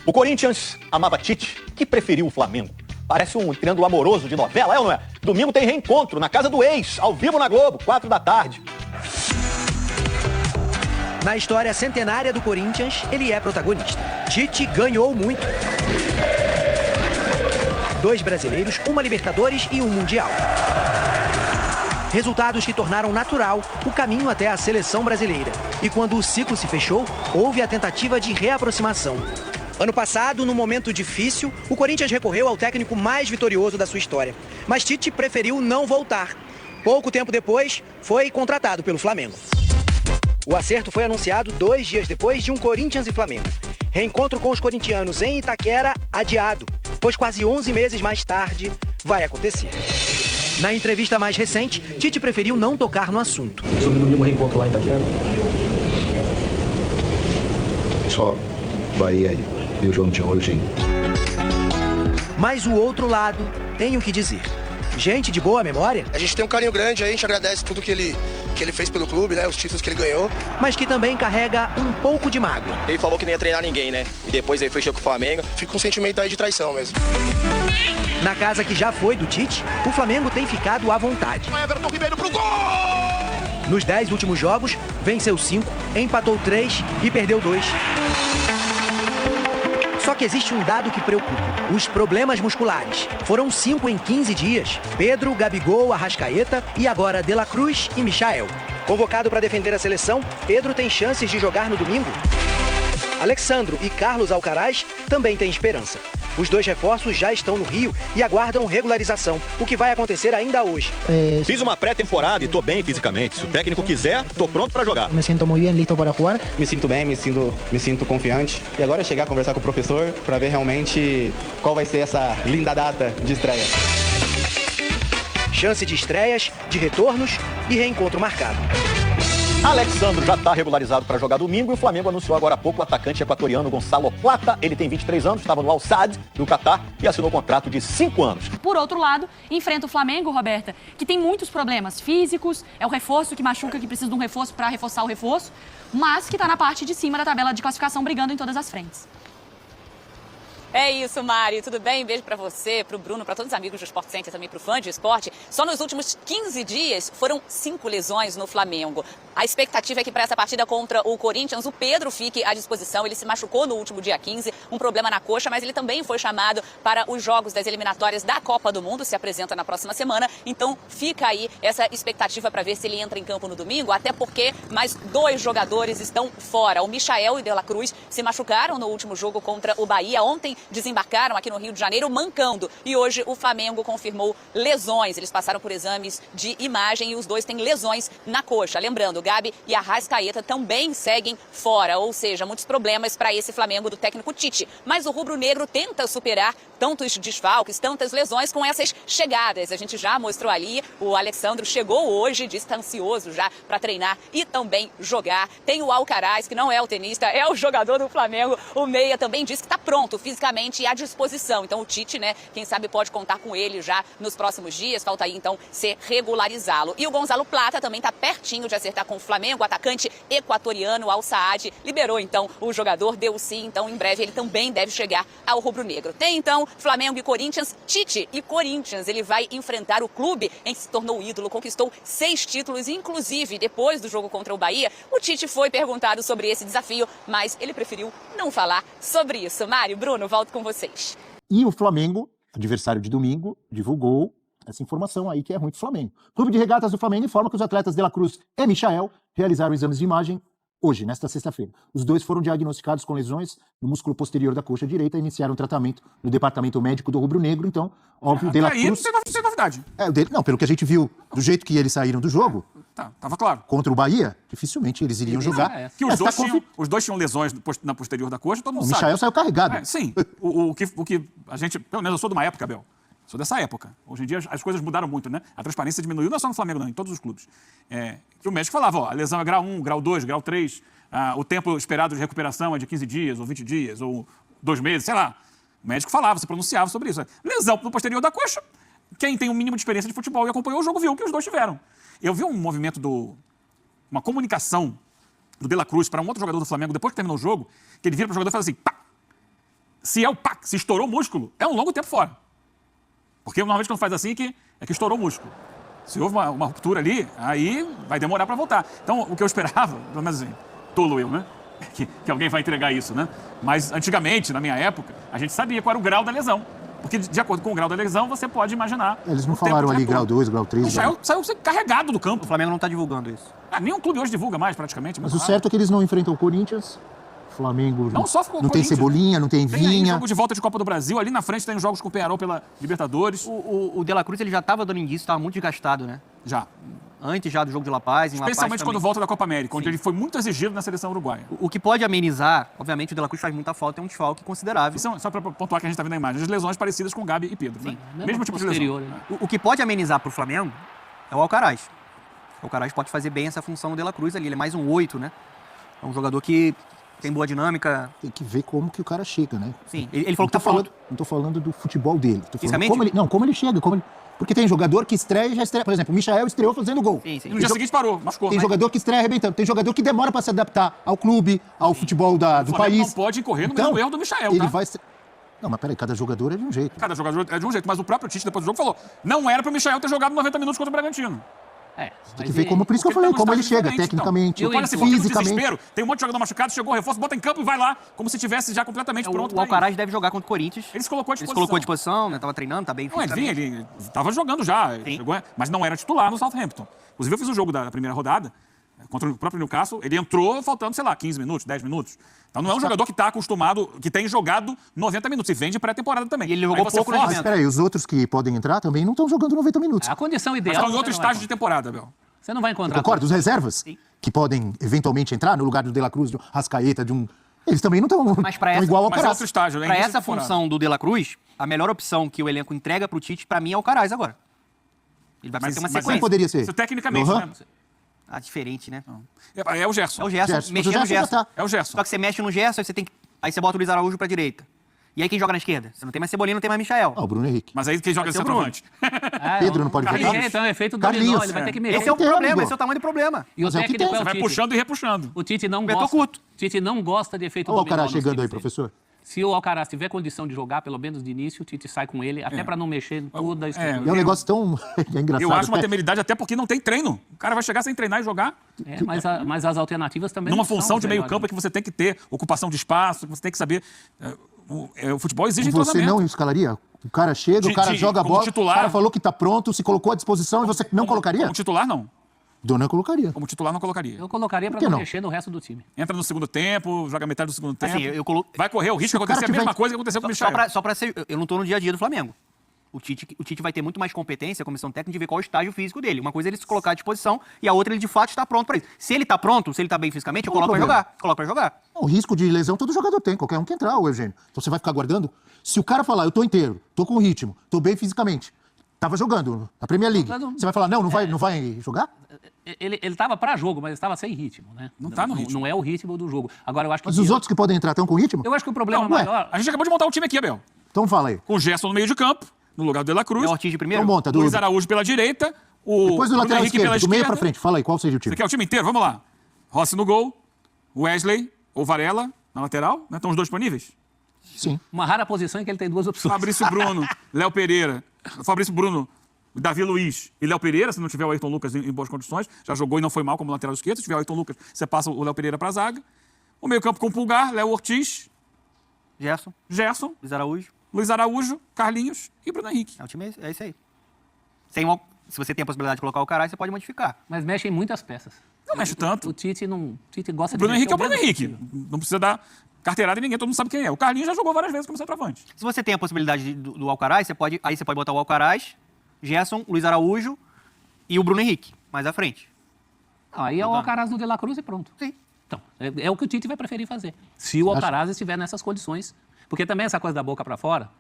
O Corinthians amava Tite, que preferiu o Flamengo. Parece um triângulo amoroso de novela, é ou não é? Domingo tem reencontro na casa do ex, ao vivo na Globo, 4 da tarde. Na história centenária do Corinthians, ele é protagonista. Tite ganhou muito. 2 brasileiros, uma Libertadores e um Mundial. Resultados que tornaram natural o caminho até a seleção brasileira. E quando o ciclo se fechou, houve a tentativa de reaproximação. Ano passado, num momento difícil, o Corinthians recorreu ao técnico mais vitorioso da sua história. Mas Tite preferiu não voltar. Pouco tempo depois, foi contratado pelo Flamengo. O acerto foi anunciado 2 dias depois de um Corinthians e Flamengo. Reencontro com os corintianos em Itaquera adiado, pois quase 11 meses mais tarde vai acontecer. Na entrevista mais recente, Tite preferiu não tocar no assunto. Sobre o domingo reencontro lá em Itaquera? Só Bahia e o João de hoje. Mas o outro lado tem o que dizer. Gente de boa memória, A gente tem um carinho grande, a gente agradece tudo que ele fez pelo clube, né? Os títulos que ele ganhou. mas que também carrega um pouco de mágoa. Ele falou que não ia treinar ninguém, né? E depois ele fechou com o Flamengo. Fica um sentimento aí de traição mesmo. Na casa que já foi do Tite, o Flamengo tem ficado à vontade. Everton Ribeiro pro gol! Nos 10 últimos jogos, venceu 5, empatou 3 e perdeu 2. Só que existe um dado que preocupa: os problemas musculares. Foram 5 em 15 dias. Pedro, Gabigol, Arrascaeta e agora De La Cruz e Michael. Convocado para defender a seleção, Pedro tem chances de jogar no domingo? Alexandro e Carlos Alcaraz também têm esperança. Os 2 reforços já estão no Rio e aguardam regularização, o que vai acontecer ainda hoje. Fiz uma pré-temporada e tô bem fisicamente. Se o técnico quiser, tô pronto pra jogar. Me siento muy bien, listo para jugar. Me sinto bem, me sinto confiante. E agora é chegar a conversar com o professor para ver realmente qual vai ser essa linda data de estreia. Chance de estreias, de retornos e reencontro marcado. Alexandro já está regularizado para jogar domingo e o Flamengo anunciou agora há pouco o atacante equatoriano Gonçalo Plata. Ele tem 23 anos, estava no Al Sadd, do Catar, e assinou contrato de 5 anos. Por outro lado, enfrenta o Flamengo, Roberta, que tem muitos problemas físicos, é o reforço que machuca, que precisa de um reforço para reforçar o reforço, mas que está na parte de cima da tabela de classificação, brigando em todas as frentes. É isso, Mari. Tudo bem? Beijo pra você, pro Bruno, pra todos os amigos do Sport Center, também pro fã de esporte. Só nos últimos 15 dias foram 5 lesões no Flamengo. A expectativa é que para essa partida contra o Corinthians, o Pedro fique à disposição. Ele se machucou no último dia 15, um problema na coxa, mas ele também foi chamado para os jogos das eliminatórias da Copa do Mundo, se apresenta na próxima semana. Então fica aí essa expectativa para ver se ele entra em campo no domingo, até porque mais 2 jogadores estão fora. O Michael e De La Cruz se machucaram no último jogo contra o Bahia. Ontem desembarcaram aqui no Rio de Janeiro mancando e hoje o Flamengo confirmou lesões. Eles passaram por exames de imagem e os 2 têm lesões na coxa. Lembrando, Gabi e Arrascaeta também seguem fora, ou seja, muitos problemas para esse Flamengo do técnico Tite. Mas o rubro-negro tenta superar tantos desfalques, tantas lesões com essas chegadas. A gente já mostrou ali, o Alexandro chegou hoje, disse que está ansioso já para treinar e também jogar. Tem o Alcaraz, que não é o tenista, é o jogador do Flamengo. O Meia também disse que está pronto fisicamente e à disposição. Então o Tite, né, quem sabe pode contar com ele já nos próximos dias. Falta aí então ser regularizá-lo. E o Gonçalo Plata também está pertinho de acertar com o Flamengo. O atacante equatoriano Al Sadd liberou então o jogador, deu sim. Então em breve ele também deve chegar ao rubro-negro. Tem então Flamengo e Corinthians. Tite e Corinthians. Ele vai enfrentar o clube em que se tornou ídolo, conquistou 6 títulos, inclusive depois do jogo contra o Bahia. O Tite foi perguntado sobre esse desafio, mas ele preferiu não falar sobre isso. Mário, Bruno, volto com vocês. E o Flamengo, adversário de domingo, divulgou essa informação aí que é ruim pro Flamengo. O Clube de Regatas do Flamengo informa que os atletas De La Cruz e Michael realizaram exames de imagem hoje, nesta sexta-feira. Os 2 foram diagnosticados com lesões no músculo posterior da coxa direita e iniciaram tratamento no departamento médico do Rubro Negro. Então, óbvio, De La Cruz... Aí não tem novidade. Não, pelo que a gente viu, do jeito que eles saíram do jogo... Tá, tava claro. Contra o Bahia, dificilmente eles iriam jogar. Que os dois tinham lesões na posterior da coxa, todo mundo sabe. O Michael saiu carregado. Sim. O que a gente... Pelo menos eu sou de uma época, Bel. Sou dessa época. Hoje em dia as coisas mudaram muito, né? A transparência diminuiu, não é só no Flamengo, não, em todos os clubes. Que o médico falava, ó, a lesão é grau 1, grau 2, grau 3, o tempo esperado de recuperação é de 15 dias, ou 20 dias, ou 2 meses, sei lá. O médico falava, se pronunciava sobre isso. Lesão no posterior da coxa, quem tem um mínimo de experiência de futebol e acompanhou o jogo viu que os 2 tiveram. Eu vi um movimento uma comunicação do De La Cruz para um outro jogador do Flamengo, depois que terminou o jogo, que ele vira para o jogador e fala assim, pá! Se estourou o músculo, é um longo tempo fora. Porque normalmente quando faz assim é que estourou o músculo. Se houve uma ruptura ali, aí vai demorar para voltar. Então, o que eu esperava, pelo menos assim, tolo eu, né? Que alguém vai entregar isso, né? Mas antigamente, na minha época, a gente sabia qual era o grau da lesão. Porque de acordo com o grau da lesão, você pode imaginar. Eles não falaram ali grau 2, grau 3. Saiu carregado do campo. O Flamengo não está divulgando isso. Nenhum clube hoje divulga mais, praticamente. Mas o certo é que eles não enfrentam o Corinthians. O Flamengo não sofre com o não tem Cebolinha, não tem Vinha. Tem jogo de volta de Copa do Brasil. Ali na frente tem os jogos com o Peñarol pela Libertadores. O De La Cruz ele já estava dando indício, estava muito desgastado, né? Já. Antes já do jogo de La Paz. Especialmente quando volta da Copa América, onde ele foi muito exigido na seleção uruguaia. O que pode amenizar, obviamente o De La Cruz faz muita falta, é um desfalque considerável. Só para pontuar que a gente está vendo na imagem, as lesões parecidas com Gabi e Pedro. Sim. Né? Mesmo tipo de lesão. Né? O que pode amenizar para o Flamengo é o Alcaraz. O Alcaraz pode fazer bem essa função do De La Cruz ali, ele é mais um 8, né? É um jogador que tem boa dinâmica. Tem que ver como que o cara chega, né? Sim, ele falou que tá falando. Não tô falando do futebol dele. Tô falando Fisicamente? como ele chega, porque tem jogador que estreia e já estreia. Por exemplo, o Michael estreou fazendo gol. Sim. E no dia seguinte parou, machucou. Tem jogador que estreia arrebentando. Tem jogador que demora para se adaptar ao clube, ao futebol do país. Não pode incorrer no mesmo erro do Michael, ele vai... Não, mas peraí, cada jogador é de um jeito. Cada jogador é de um jeito, mas o próprio Tite, depois do jogo, falou: não era pro Michael ter jogado 90 minutos contra o Bragantino. Tem que ver como, por isso que eu falei, como ele chega, tecnicamente, fisicamente. Tem um monte de jogador machucado, chegou o reforço, bota em campo e vai lá, como se tivesse já completamente pronto. O Alcaraz deve jogar contra o Corinthians. Ele se colocou à disposição. Ele se colocou à disposição, né? Tava treinando, tá bem fisicamente. Ele tava jogando já, chegou, mas não era titular no Southampton. Inclusive, eu fiz o jogo da primeira rodada, contra o próprio Newcastle, ele entrou faltando, 15 minutos, 10 minutos. Então não é um jogador que está acostumado, que tem jogado 90 minutos e vem de pré-temporada também. E ele jogou pouco no Mas peraí, os outros que podem entrar também não estão jogando 90 minutos. A condição ideal... Mas estão em outro estágio de temporada, Abel. Você não vai encontrar... Concordo, os reservas, que podem eventualmente entrar no lugar do De La Cruz, do Rascaeta, eles também não estão igual ao Alcaraz. Para essa função do De La Cruz, a melhor opção que o elenco entrega pro Tite, para mim, é o Alcaraz agora. Ele vai ter uma sequência. Quem poderia ser? Isso tecnicamente, né? Diferente, né? É o Gerson. É o Gerson. Mexer no Gerson. É o Gerson. Só que você mexe no Gerson, aí você bota o Luiz Araújo pra direita. E aí quem joga na esquerda? Você não tem mais Cebolinha, não tem mais Michael. O Bruno Henrique. Mas aí quem joga é centroavante. Pedro não pode jogar. Então é efeito dominó, ele vai ter que mexer. Esse é o problema, esse é o tamanho do problema. E o técnico é o Tite. Vai puxando e repuxando. O Tite não gosta. Tite não gosta de efeito dominó. Olha o Alcaraz chegando aí, professor. Se o Alcaraz tiver condição de jogar, pelo menos de início, o Tite sai com ele, até para não mexer em tudo da estrutura. É um negócio tão engraçado. Eu acho uma temeridade até porque não tem treino. O cara vai chegar sem treinar e jogar. Mas as alternativas também numa função de meio campo é que você tem que ter ocupação de espaço, que você tem que saber... O futebol exige entrosamento. Você não escalaria? O cara chega, o cara joga a bola, titular, o cara falou que tá pronto, se colocou à disposição e você não colocaria? Como titular, não. Dona colocaria. Como titular, não colocaria. Eu colocaria para não mexer no resto do time. Entra no segundo tempo, joga metade do segundo tempo. Assim, vai correr o risco de acontecer a mesma coisa que aconteceu com o Michael. Eu não tô no dia a dia do Flamengo. O Tite vai ter muito mais competência, a comissão técnica, de ver qual é o estágio físico dele. Uma coisa é ele se colocar à disposição e a outra ele de fato está pronto para isso. Se ele está pronto, se ele está bem fisicamente, eu coloco para jogar. Coloco para jogar. O risco de lesão todo jogador tem, qualquer um que entrar, Eugênio. Então você vai ficar guardando? Se o cara falar, eu tô inteiro, tô com ritmo, tô bem fisicamente, tava jogando na Premier League, você vai falar, não vai jogar? Ele estava para jogo, mas estava sem ritmo, né? Não está no ritmo. Não é o ritmo do jogo. Agora, eu acho que... Mas os outros que podem entrar estão com ritmo? Eu acho que o problema maior... A gente acabou de montar um time aqui, Abel. Então fala aí. Com o Gerson no meio de campo, no lugar do De La Cruz. É o Ortiz de primeiro? Então monta, Luiz Araújo pela direita. Depois do lateral esquerdo, do meio para frente. Fala aí, qual seja o time? Você quer o time inteiro? Vamos lá. Rossi no gol, Wesley ou Varela na lateral, né? Estão os dois disponíveis? Sim. Uma rara posição em que ele tem duas opções. Fabrício Bruno, Léo Pereira. Fabrício Bruno, Davi Luiz e Léo Pereira, se não tiver o Ayrton Lucas em boas condições, já jogou e não foi mal como lateral esquerdo. Se tiver o Ayrton Lucas, você passa o Léo Pereira para a zaga. O meio campo com Pulgar, Léo Ortiz. Gerson. Luiz Araújo, Carlinhos e Bruno Henrique. O time é esse aí. Se você tem a possibilidade de colocar o Alcaraz, você pode modificar. Mas mexe em muitas peças. Não mexe tanto. O Tite gosta de... Bruno Henrique é o Bruno Henrique. Não precisa dar carteirada em ninguém, todo mundo sabe quem é. O Carlinhos já jogou várias vezes como centroavante. Se você tem a possibilidade do Alcaraz, você pode botar o Alcaraz, Gerson, Luiz Araújo e o Bruno Henrique, mais à frente. Aí é o Alcaraz no De La Cruz e pronto. Sim. Então, é o que o Tite vai preferir fazer. Se o Alcaraz estiver nessas condições. Porque também essa coisa da boca para fora,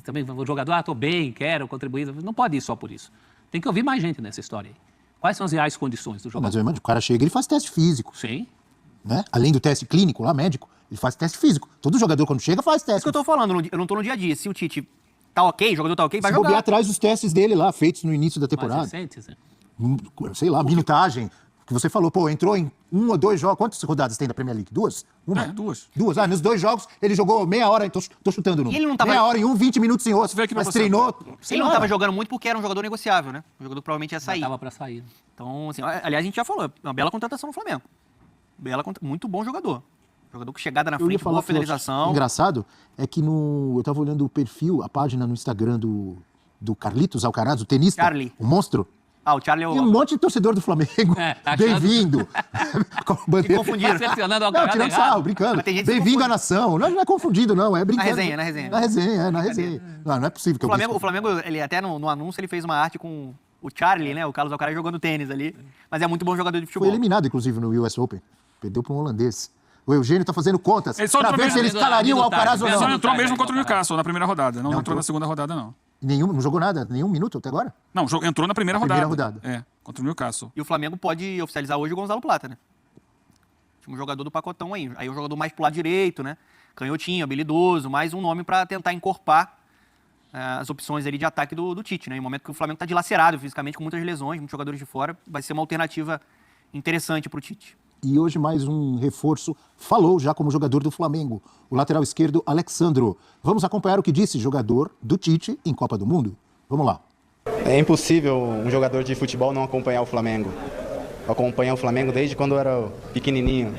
também o jogador, tô bem, quero contribuir, não pode ir só por isso. Tem que ouvir mais gente nessa história aí. Quais são as reais condições do jogador? Mas eu imagino, o cara chega e ele faz teste físico. Sim. Né? Além do teste clínico lá, médico, ele faz teste físico. Todo jogador, quando chega, faz teste. Isso que eu tô falando, eu não tô no dia a dia. Se o Tite tá ok, o jogador tá ok, vai jogar. Se bobear atrás dos testes dele lá, feitos no início da temporada. Mais recentes, né? Sei lá, minutagem, Que você falou, pô, entrou em 1 ou 2 jogos. Quantas rodadas tem da Premier League? 2? Uma? Duas. Duas. Nos 2 jogos, ele jogou meia hora, tô chutando o número. E ele não tava... Meia hora em um, 20 minutos em outro. Mas treinou. Ele não estava jogando muito porque era um jogador negociável, né? Um jogador que provavelmente ia sair. Tava para sair. Então, assim, aliás, a gente já falou, uma bela contratação no Flamengo. Muito bom jogador. Jogador com chegada na frente, boa finalização. Engraçado é que eu tava olhando o perfil, a página no Instagram do Carlitos Alcaraz, o tenista, Charlie. o monstro. Ah, o Charlie é o... E um monte de torcedor do Flamengo. Bem-vindo. Me confundiram. Decepcionando o Não, Alcaraz tirando sarro, brincando. Bem-vindo à nação. Não é confundido, não. É brincando. Na resenha. Na resenha. Não é possível que o Flamengo, ele até no anúncio, ele fez uma arte com o Charlie, né? O Carlos Alcaraz jogando tênis ali. Mas é muito bom jogador de futebol. Foi eliminado, inclusive, no US Open. Perdeu para um holandês. O Eugênio tá fazendo contas para ver se ele escalaria o Alcaraz ou não. Ele só entrou mesmo contra o Newcastle na primeira rodada. Não entrou na segunda rodada, não. Não jogou nada? Nenhum minuto até agora? Não, entrou na primeira rodada. É, contra o Newcastle. E o Flamengo pode oficializar hoje o Gonzalo Plata, né? Um jogador do pacotão aí. Aí o jogador mais pro lado direito, né? Canhotinho, habilidoso, mais um nome para tentar encorpar as opções ali de ataque do Tite, né? Em um momento que o Flamengo tá dilacerado fisicamente, com muitas lesões, muitos jogadores de fora, vai ser uma alternativa interessante pro Tite. E hoje mais um reforço, falou já como jogador do Flamengo, o lateral esquerdo Alexandro. Vamos acompanhar o que disse jogador do Tite em Copa do Mundo. Vamos lá. É impossível um jogador de futebol não acompanhar o Flamengo. Eu acompanho o Flamengo desde quando eu era pequenininho,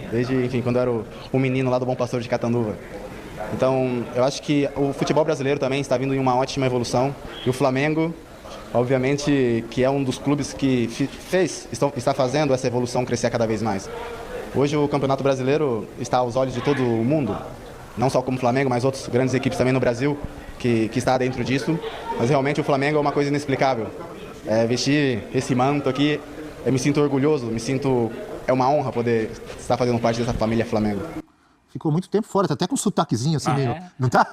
quando eu era o menino lá do Bom Pastor de Catanduva. Então, eu acho que o futebol brasileiro também está vindo em uma ótima evolução. E o Flamengo, obviamente, que é um dos clubes que está fazendo essa evolução crescer cada vez mais. Hoje o Campeonato Brasileiro está aos olhos de todo o mundo, não só como o Flamengo, mas outras grandes equipes também no Brasil que está dentro disso. Mas realmente o Flamengo é uma coisa inexplicável. Vestir esse manto aqui, eu me sinto orgulhoso, é uma honra poder estar fazendo parte dessa família Flamengo. Ficou muito tempo fora, tá até com um sotaquezinho assim meio, não tá?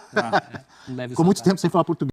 Ficou muito tempo sem falar português.